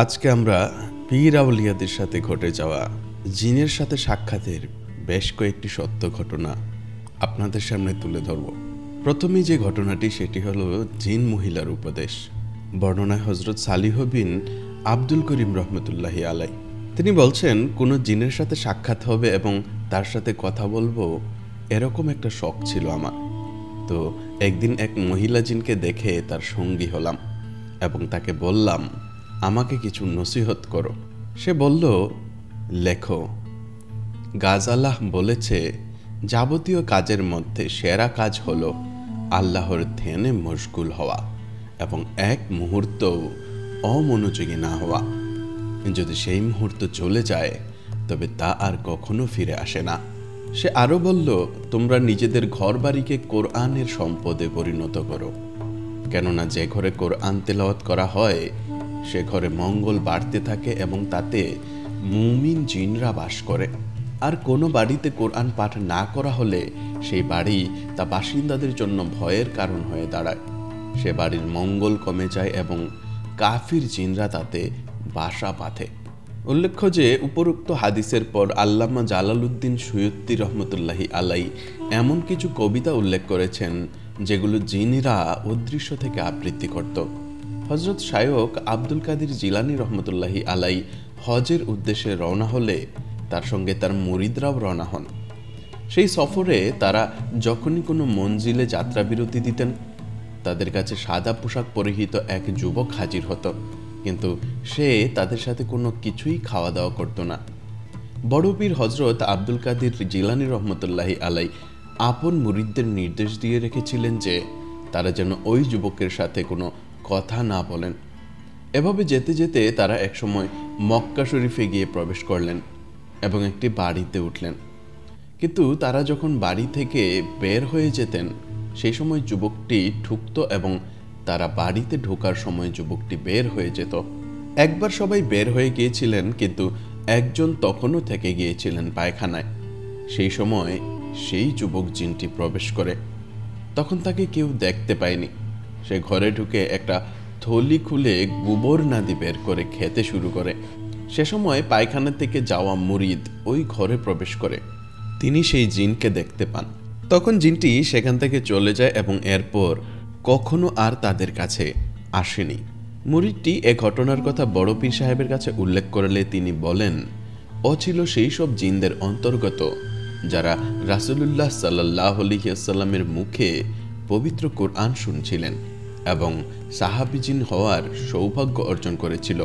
আজকে আমরা পীর আউলিয়াদের সাথে ঘটে যাওয়া জিনের সাথে সাক্ষাতের বেশ কয়েকটি সত্য ঘটনা আপনাদের সামনে তুলে ধরব। প্রথমেই যে ঘটনাটি সেটি হলো জিন মহিলার উপদেশ। বর্ণনায় হজরত সালিহ বিন আব্দুল করিম রহমতুল্লাহি আলাই তিনি বলছেন, কোনো জিনের সাথে সাক্ষাৎ হবে এবং তার সাথে কথা বলবো, এরকম একটা শখ ছিল আমার। তো একদিন এক মহিলা জিনকে দেখে তার সঙ্গী হলাম এবং তাকে বললাম, আমাকে কিছু নসিহত করো। সে বলল, লেখো, গাজালাহ বলেছে, যাবতীয় কাজের মধ্যে সেরা কাজ হলো আল্লাহর ধ্যানে মশগুল হওয়া এবং এক মুহূর্ত অমনোযোগী না হওয়া। যদি সেই মুহূর্ত চলে যায় তবে তা আর কখনো ফিরে আসে না। সে আরো বলল, তোমরা নিজেদের ঘর বাড়িকে কোরআনের সম্পদে পরিণত করো, কেননা যে ঘরে কোরআন তেলাওয়াত করা হয় সে ঘরে মঙ্গল বাড়তে থাকে এবং তাতে মুমিন জিনরা বাস করে। আর কোনো বাড়িতে কোরআন পাঠ না করা হলে সেই বাড়ি তা বাসিন্দাদের জন্য ভয়ের কারণ হয়ে দাঁড়ায়। সে বাড়ির মঙ্গল কমে যায় এবং কাফির জিনরা তাতে বাসা বাঁধে। উল্লেখ্য যে উপরোক্ত হাদিসের পর আল্লামা জালালউদ্দিন সুয়ুত্তি রহমতুল্লাহি আলাই এমন কিছু কবিতা উল্লেখ করেছেন যেগুলো জিনিরা অদৃশ্য থেকে আবৃত্তি করত। হজরত শায়খ আব্দুল কাদির জিলানী রহমতুল্লাহি আলাই হজের উদ্দেশ্যে রওনা হলে তার সঙ্গে তার মুরিদরাও রওনা হন। সেই সফরে তারা যখনই কোনো মঞ্জিলে যাত্রা বিরতি দিতেন, তাদের কাছে সাদা পোশাক পরিহিত এক যুবক হাজির হতো, কিন্তু সে তাদের সাথে কোনো কিছুই খাওয়া দাওয়া করতো না। বড় পীর হজরত আব্দুল কাদির জিলানী রহমতুল্লাহি আলাই আপন মুরিদদের নির্দেশ দিয়ে রেখেছিলেন যে তারা যেন ওই যুবকের সাথে কোনো কথা না বলেন। এভাবে যেতে যেতে তারা একসময় মক্কা শরীফে গিয়ে প্রবেশ করলেন এবং একটি বাড়িতে উঠলেন। কিন্তু তারা যখন বাড়ি থেকে বের হয়ে যেতেন সেই সময় যুবকটি ঠুকতো এবং তারা বাড়িতে ঢোকার সময় যুবকটি বের হয়ে যেত। একবার সবাই বের হয়ে গিয়েছিলেন, কিন্তু একজন তখনও থেকে গিয়েছিলেন পায়খানায়। সেই সময় সেই যুবক জিনটি প্রবেশ করে। তখন তাকে কেউ দেখতে পায়নি। সে ঘরে ঢুকে একটা থলি খুলে গোবর নাদি বের করে খেতে শুরু করে। সে সময় পায়খানা থেকে যাওয়া মুরিদ ওই ঘরে প্রবেশ করে। তিনি সেই জিনকে দেখতে পান। তখন জিনটি সেখান থেকে চলে যায় এবং এরপর কখনো আর তাদের কাছে আসেনি। মুরিদটি এ ঘটনার কথা বড় পীর সাহেবের কাছে উল্লেখ করলে তিনি বলেন, ও ছিল সেই সব জিনদের অন্তর্গত যারা রাসূলুল্লাহ সাল্লাল্লাহু আলাইহি ওয়াসাল্লামের মুখে পবিত্র কোরআন শুনছিলেন এবং সাহাবী জিন হওয়ার সৌভাগ্য অর্জন করেছিল।